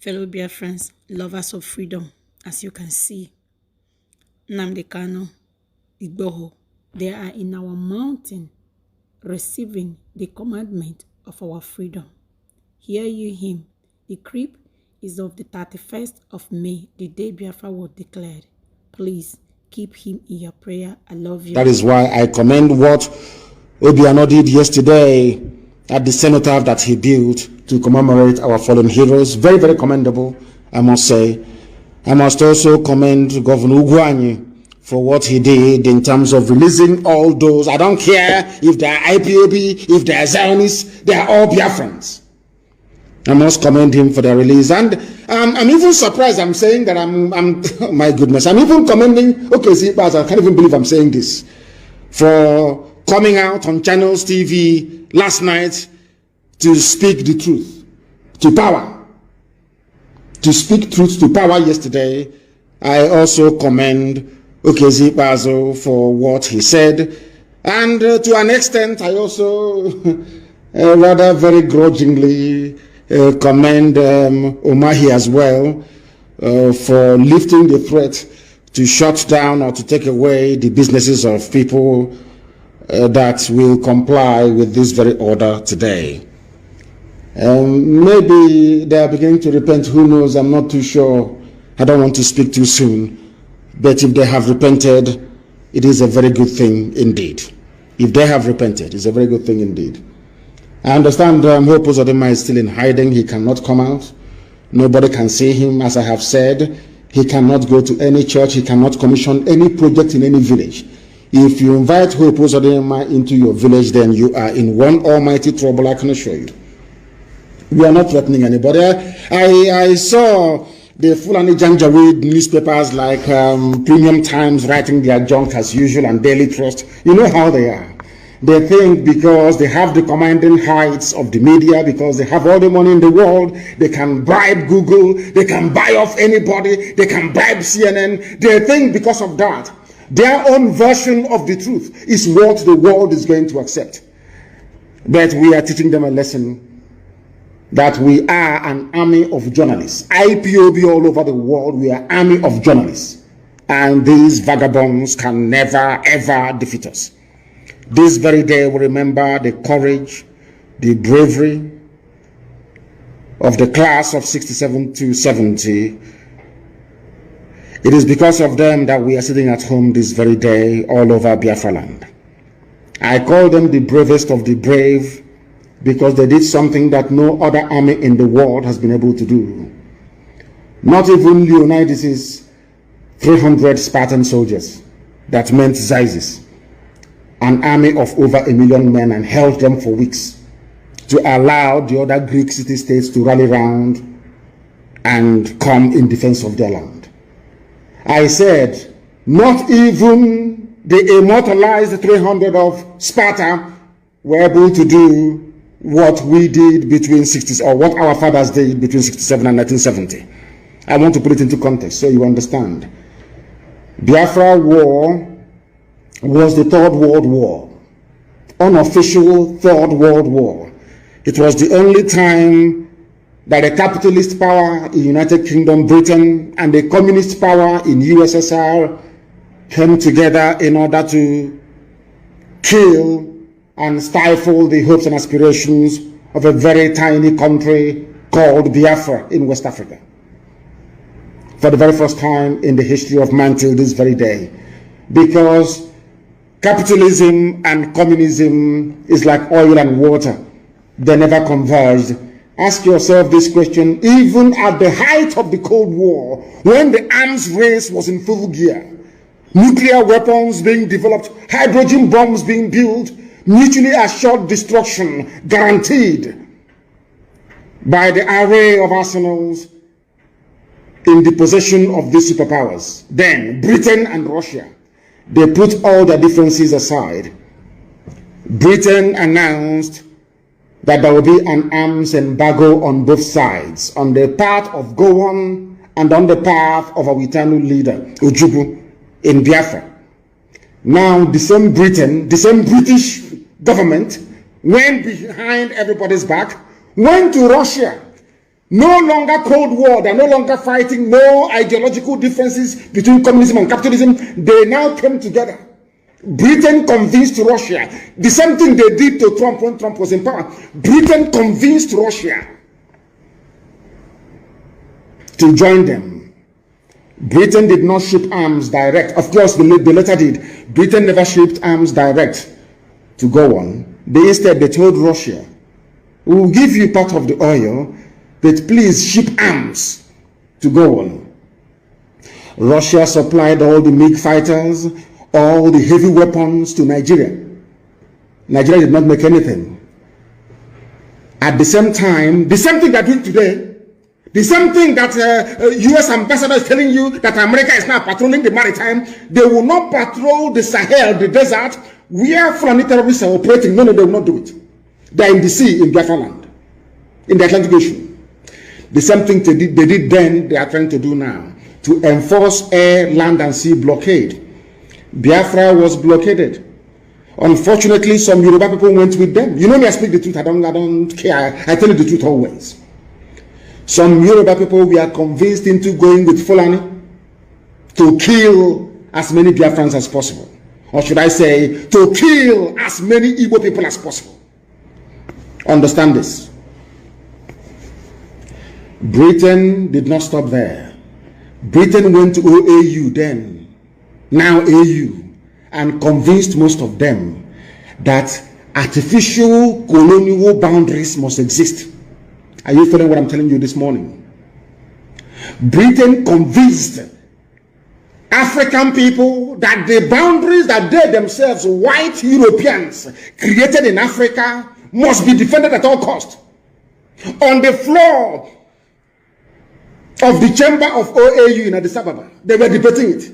Fellow Biafrans, lovers of freedom, as you can see, Nnamdi Kanu, Igboho, they are in our mountain receiving the commandment of our freedom. Hear you him. The creep is of the 31st of May, the day Biafra was declared. Please keep him in your prayer. I love you. That is why I commend what Obiano did yesterday at the cenotaph that he built to commemorate our fallen heroes. Very, very commendable, I must say. I must also commend Governor Ugwuanyi for what he did in terms of releasing all those. I don't care if they are IPOB, if they are Zionists, they are all Biafrans. I must commend him for their release. And I'm even surprised I'm saying that oh my goodness, I'm even commending, okay, see, I can't even believe I'm saying this, for coming out on Channels TV last night to speak the truth to power. To speak truth to power yesterday. I also commend Okezi Bazo for what he said. And to an extent, I also rather very grudgingly commend Umahi as well for lifting the threat to shut down or to take away the businesses of people that will comply with this very order today. Maybe they are beginning to repent, who knows, I'm not too sure. I don't want to speak too soon. But if they have repented, it is a very good thing indeed. If they have repented, it's a very good thing indeed. I understand Hope Uzodinma is still in hiding. He cannot come out. Nobody can see him, as I have said. He cannot go to any church. He cannot commission any project in any village. If you invite Hope Uzodinma into your village, then you are in one almighty trouble, I can assure you. We are not threatening anybody. I saw the Fulani Janjaweed newspapers like Premium Times writing their junk as usual and Daily Trust. You know how they are. They think because they have the commanding heights of the media, because they have all the money in the world, they can bribe Google, they can buy off anybody, they can bribe CNN. They think because of that, their own version of the truth is what the world is going to accept. But we are teaching them a lesson that we are an army of journalists. IPOB all over the world, we are an army of journalists. And these vagabonds can never, ever defeat us. This very day we remember the courage, the bravery of the class of 67 to 70. It is because of them that we are sitting at home this very day all over Biafra land. I call them the bravest of the brave, because they did something that no other army in the world has been able to do. Not even Leonidas' 300 Spartan soldiers that meant Xerxes, an army of over 1 million men, and held them for weeks to allow the other Greek city-states to rally round and come in defense of their land. I said, not even the immortalized 300 of Sparta were able to do what we did between 60s, or what our fathers did between 67 and 1970. I want to put it into context so you understand. Biafra War was the Third World War, unofficial Third World War. It was the only time that a capitalist power in United Kingdom, Britain, and a communist power in USSR came together in order to kill and stifle the hopes and aspirations of a very tiny country called Biafra in West Africa. For the very first time in the history of man till this very day. Because capitalism and communism is like oil and water. They never converged. Ask yourself this question, even at the height of the Cold War, when the arms race was in full gear, nuclear weapons being developed, hydrogen bombs being built, mutually assured destruction guaranteed by the array of arsenals in the possession of these superpowers. Then Britain and Russia, they put all their differences aside. Britain announced that there will be an arms embargo on both sides, on the part of Gowon and on the part of our eternal leader, Ojukwu, in Biafra. Now the same Britain, the same British government went behind everybody's back, went to Russia No longer Cold War. They're no longer fighting. No ideological differences between communism and capitalism. They now came together. Britain convinced Russia. The same thing they did to Trump when Trump was in power. Britain convinced Russia to join them. Britain did not ship arms direct. Of course, they later did. Britain never shipped arms direct to go on. Instead, they told Russia, we will give you part of the oil, but please ship arms to go on. Russia supplied all the MiG fighters, all the heavy weapons to Nigeria. Nigeria did not make anything. At the same time, the same thing they're doing today, the same thing that U.S. ambassador is telling you that America is now patrolling the maritime, they will not patrol the Sahel, the desert, where Fulani terrorists are operating. No, they will not do it. They are in the sea, in Biafra land, in the Atlantic Ocean. The same thing they did then, they are trying to do now, to enforce air, land, and sea blockade. Biafra was blockaded. Unfortunately, some Yoruba people went with them. You know me, I speak the truth. I don't care. I tell you the truth always. Some Yoruba people were convinced into going with Fulani to kill as many Biafrans as possible. Or should I say, to kill as many Igbo people as possible. Understand this. Britain did not stop there. Britain went to OAU then, now AU, and convinced most of them that artificial colonial boundaries must exist. Are you following what I'm telling you this morning? Britain convinced African people that the boundaries that they themselves, white Europeans, created in Africa must be defended at all costs. On the floor of the chamber of OAU in Addis Ababa, they were debating it.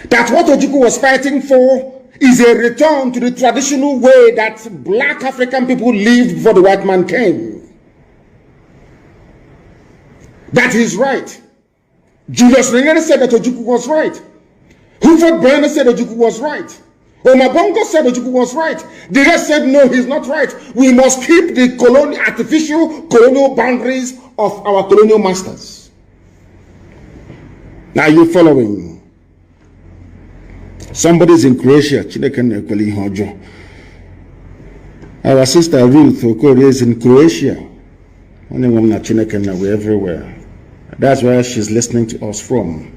That what Ojukwu was fighting for is a return to the traditional way that black African people lived before the white man came. That is right. Julius Nyerere said that Ojukwu was right. Huford Brenner said Ojukwu was right. Omabongo said Ojukwu was right. The rest said no, he's not right. We must keep the artificial colonial boundaries of our colonial masters. Now you following? Somebody's in Croatia. Our sister Ruth Okori is in Croatia. Only woman at Chineke, we're everywhere. That's where she's listening to us from.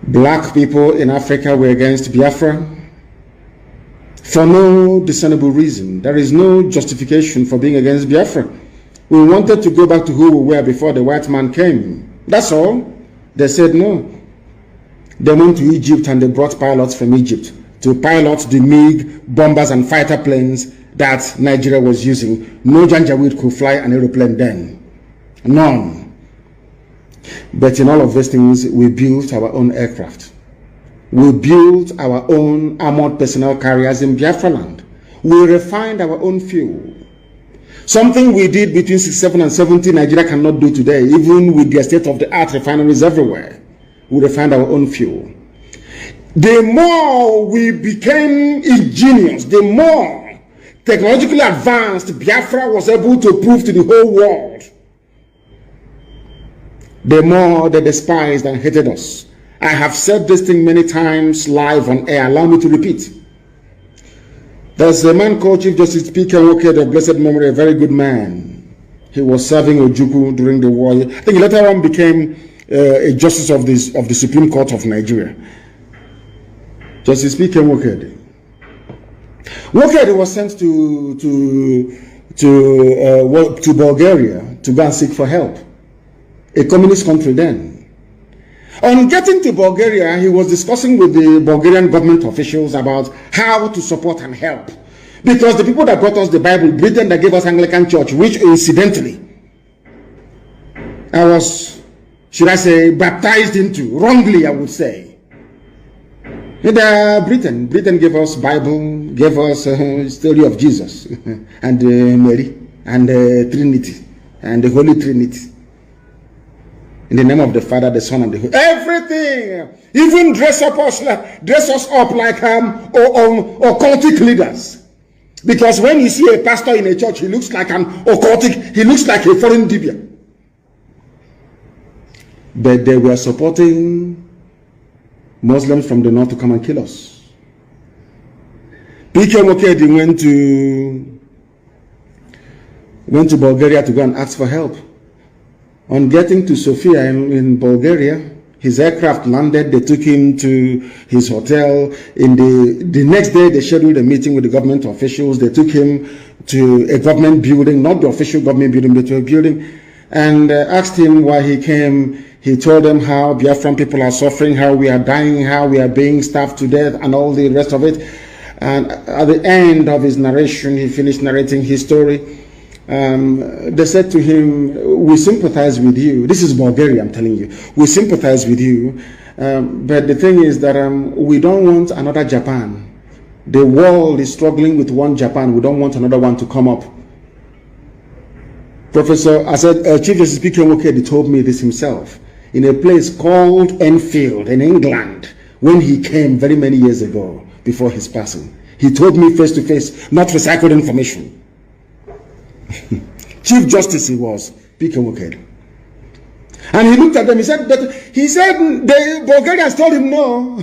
Black people in Africa were against Biafra for no discernible reason. There is no justification for being against Biafra. We wanted to go back to who we were before the white man came. That's all. They said no. They went to Egypt and they brought pilots from Egypt to pilot the MiG bombers and fighter planes that Nigeria was using. No Janjaweed could fly an aeroplane then. None. But in all of these things, we built our own aircraft. We built our own armored personnel carriers in Biafra land. We refined our own fuel. Something we did between 67 and 70, Nigeria cannot do today, even with their state-of-the-art refineries everywhere. We refined our own fuel. The more we became ingenious, the more technologically advanced Biafra was able to prove to the whole world, the more they despised and hated us. I have said this thing many times live on air. Allow me to repeat. There's a man called Chief Justice P.K. Nwoke, of blessed memory, a very good man. He was serving Ojukwu during the war. I think later on became a justice of the Supreme Court of Nigeria. Justice P.K. Nwoke. Nwoke was sent to Bulgaria to go and seek for help. A communist country then. On getting to Bulgaria, he was discussing with the Bulgarian government officials about how to support and help. Because the people that brought us the Bible, Britain that gave us Anglican Church, which incidentally, I was, should I say, baptized into, wrongly I would say. Britain gave us Bible, gave us story of Jesus, and Mary, and Trinity, and the Holy Trinity. In the name of the Father, the Son, and the Holy. Everything. Even dress us up like occultic leaders. Because when you see a pastor in a church, he looks like an occultic, he looks like a foreign dibia. But they were supporting Muslims from the north to come and kill us. P.K. Mokedi went to Bulgaria to go and ask for help. On getting to Sofia in Bulgaria, his aircraft landed. They took him to his hotel. In the next day, they scheduled a meeting with the government officials. They took him to a government building, not the official government building, but to a building, and asked him why he came. He told them how Biafran people are suffering, how we are dying, how we are being starved to death, and all the rest of it. And at the end of his narration, he finished narrating his story. They said to him, we sympathize with you. This is Bulgaria, I'm telling you. We sympathize with you. But the thing is that we don't want another Japan. The world is struggling with one Japan. We don't want another one to come up. Chief Justice P.K. Mokedi told me this himself in a place called Enfield in England when he came very many years ago before his passing. He told me face to face, not recycled information. Chief Justice he was, P.K. Mokedi. And he looked at them, he said, the Bulgarians told him no.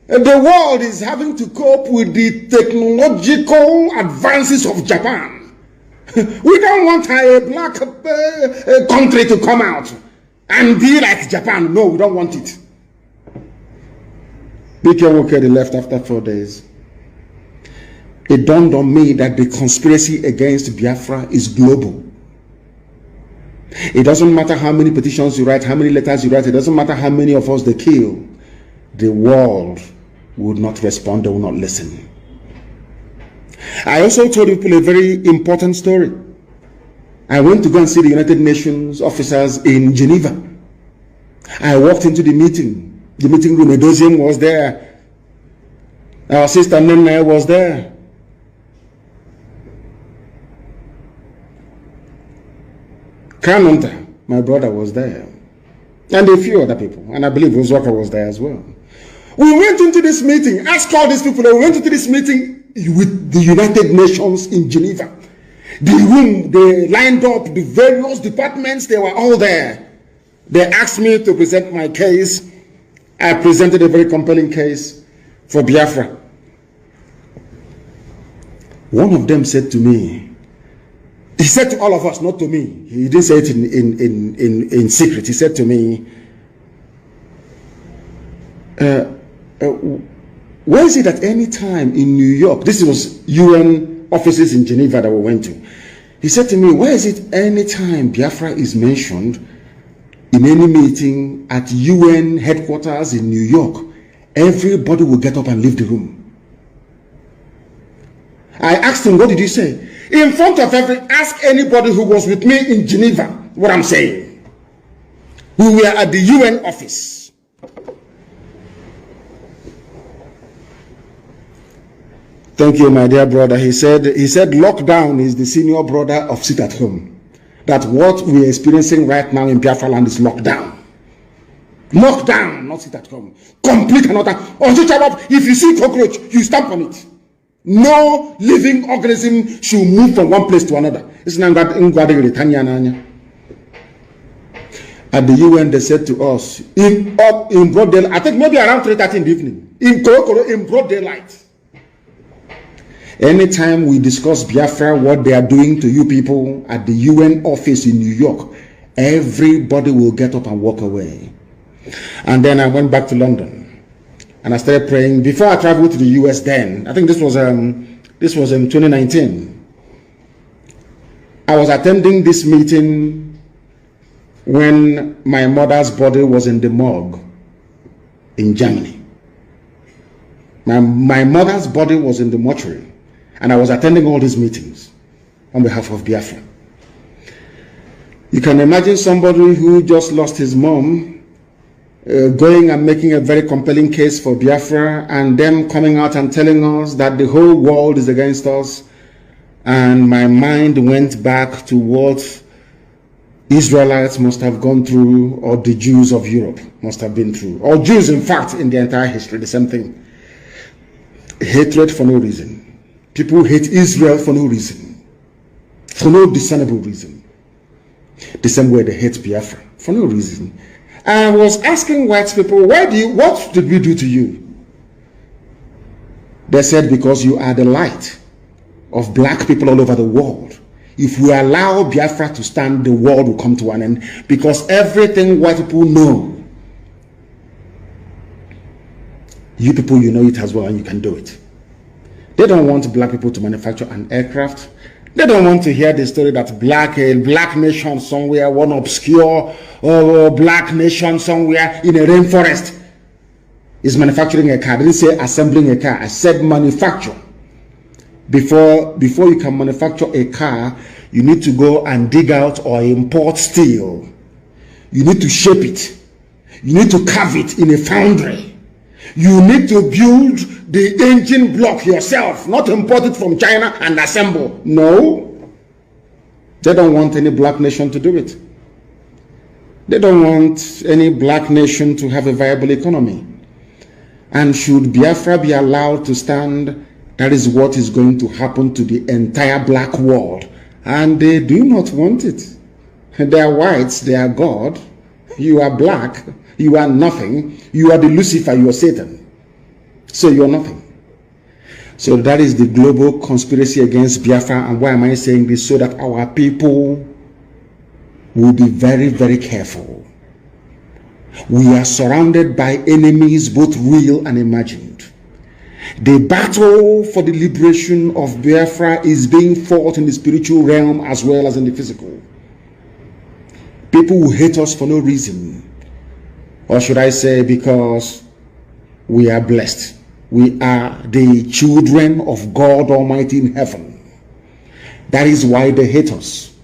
The world is having to cope with the technological advances of Japan. We don't want a black country to come out and be like Japan. No, we don't want it. P.K. Mokedi left after 4 days. It dawned on me that the conspiracy against Biafra is global. It doesn't matter how many petitions you write, how many letters you write, it doesn't matter how many of us they kill. The world would not respond, they will not listen. I also told people a very important story. I went to go and see the United Nations officers in Geneva. I walked into the meeting room. Edoziem was there. Our sister Nene was there. Kanunta, my brother, was there. And a few other people. And I believe Uzwaka was there as well. We went into this meeting, asked all these people, we went into this meeting with the United Nations in Geneva. The room, they lined up, the various departments, they were all there. They asked me to present my case. I presented a very compelling case for Biafra. One of them said to me, he said to all of us, not to me. He didn't say it in secret. He said to me, where is it at any time in New York? This was UN offices in Geneva that we went to. He said to me, where is it any time Biafra is mentioned in any meeting at UN headquarters in New York, everybody will get up and leave the room. I asked him, what did you say? In front of ask anybody who was with me in Geneva what I'm saying. We were at the UN office. Thank you, my dear brother. He said lockdown is the senior brother of sit at home. That what we are experiencing right now in Biafra land is lockdown. Lockdown, not sit at home. Complete and utter. If you see cockroach, you stamp on it. No living organism should move from one place to another. At the UN, they said to us, in broad daylight, I think maybe around 3:30 in the evening, in broad daylight. Anytime we discuss Biafra, what they are doing to you people at the UN office in New York, everybody will get up and walk away. And then I went back to London. And I started praying. Before I traveled to the US then, I think this was in 2019. I was attending this meeting when my mother's body was in the morgue in Germany. My mother's body was in the mortuary. And I was attending all these meetings on behalf of Biafra. You can imagine somebody who just lost his mom going and making a very compelling case for Biafra, and them coming out and telling us that the whole world is against us. And my mind went back to what Israelites must have gone through, or the Jews of Europe must have been through, or Jews in fact in their entire history, the same thing. Hatred for no reason. People hate Israel for no reason, for no discernible reason. The same way they hate Biafra, for no reason. I was asking white people, what did we do to you? They said, because you are the light of black people all over the world. If we allow Biafra to stand, the world will come to an end. Because everything white people know, you people, you know it as well, and you can do it. They don't want black people to manufacture an aircraft. They don't want to hear the story that a black nation somewhere, one obscure black nation somewhere in a rainforest is manufacturing a car. I didn't say assembling a car. I said manufacture. Before you can manufacture a car, you need to go and dig out or import steel. You need to shape it. You need to carve it in a foundry. You need to build the engine block yourself, not import it from China and assemble. No. They don't want any black nation to do it. They don't want any black nation to have a viable economy. And should Biafra be allowed to stand, that is what is going to happen to the entire black world. And they do not want it. They are whites, they are God. You are black, you are nothing. You are the Lucifer, you are Satan. So you are nothing. So that is the global conspiracy against Biafra. And why am I saying this? So that our people will be very, very careful. We are surrounded by enemies, both real and imagined. The battle for the liberation of Biafra is being fought in the spiritual realm as well as in the physical. People will hate us for no reason. Or should I say, because we are blessed. We are the children of God Almighty in heaven. That is why they hate us.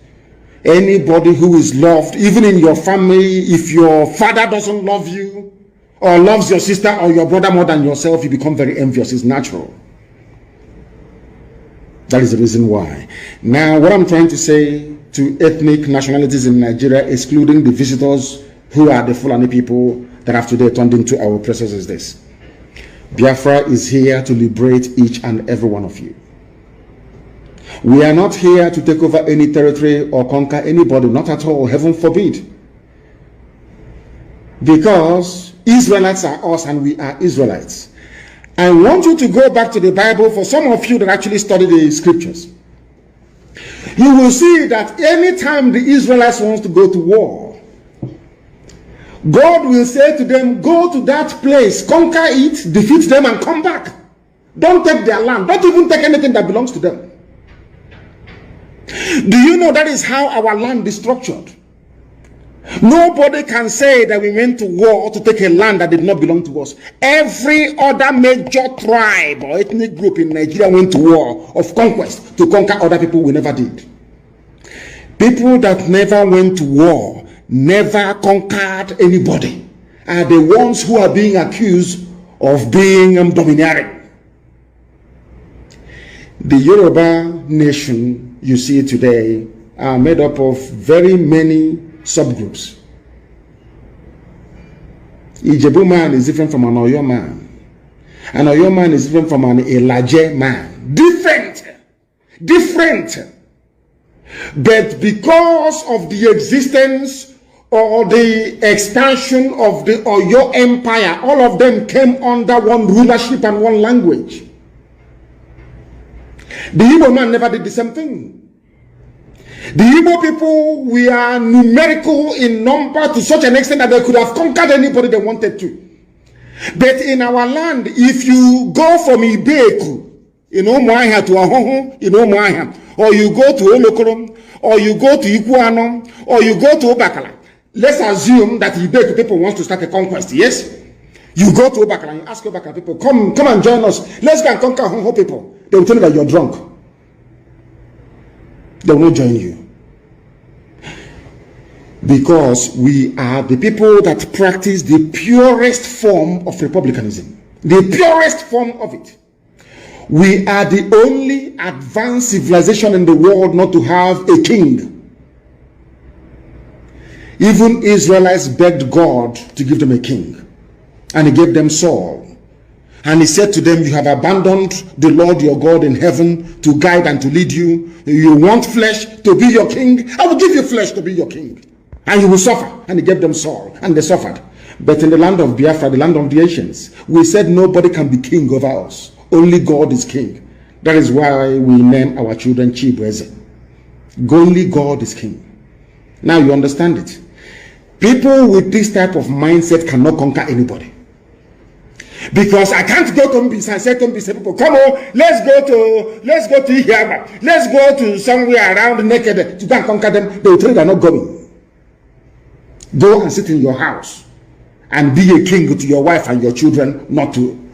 Anybody who is loved, even in your family, if your father doesn't love you, or loves your sister or your brother more than yourself, you become very envious. It's natural. That is the reason why. Now, what I'm trying to say to ethnic nationalities in Nigeria, excluding the visitors who are the Fulani people that have today turned into our oppressors, is this. Biafra is here to liberate each and every one of you. We are not here to take over any territory or conquer anybody, not at all, heaven forbid. Because Israelites are us and we are Israelites. I want you to go back to the Bible. For some of you that actually study the scriptures, you will see that anytime the Israelites want to go to war, God will say to them, go to that place, conquer it, defeat them and come back. Don't take their land. Don't even take anything that belongs to them. Do you know that is how our land is structured? Nobody can say that we went to war to take a land that did not belong to us. Every other major tribe or ethnic group in Nigeria went to war of conquest to conquer other people. We never did. People that never went to war, never conquered anybody, are the ones who are being accused of being domineering. The Yoruba nation you see today are made up of very many subgroups. Ijebu man is different from an Oyo man. An Oyo man is different from an Elaje man. Different. But because of the existence or the expansion of the Oyo Empire, all of them came under one rulership and one language. The Igbo man never did the same thing. The Igbo people, we are numerical in number to such an extent that they could have conquered anybody they wanted to. But in our land, if you go from Ibeku, in Omoahia to Ahoho, in Omoahia, or you go to Olokorom, or you go to Ikuano, or you go to Obakala, let's assume that Ibeku people want to start a conquest, yes? You go to Obakala and you ask Obakala people, come and join us. Let's go and conquer Ahoho people. They will tell you that you're drunk. They will not join you. Because we are the people that practice the purest form of republicanism. The purest form of it. We are the only advanced civilization in the world not to have a king. Even Israelites begged God to give them a king. And he gave them Saul. And he said to them, you have abandoned the Lord your God in heaven to guide and to lead you. You want flesh to be your king? I will give you flesh to be your king. And you will suffer. And he gave them Saul, and they suffered. But in the land of Biafra, the land of the Asians, we said nobody can be king over us. Only God is king. That is why we name our children Chibueze. Only God is king. Now you understand it. People with this type of mindset cannot conquer anybody. Because I can't go to Mbisa and say to Mbisa people, come on, let's go to Ihaba. Let's go to somewhere around naked to go and conquer them. They will tell you they're not going. Go and sit in your house and be a king to your wife and your children, not to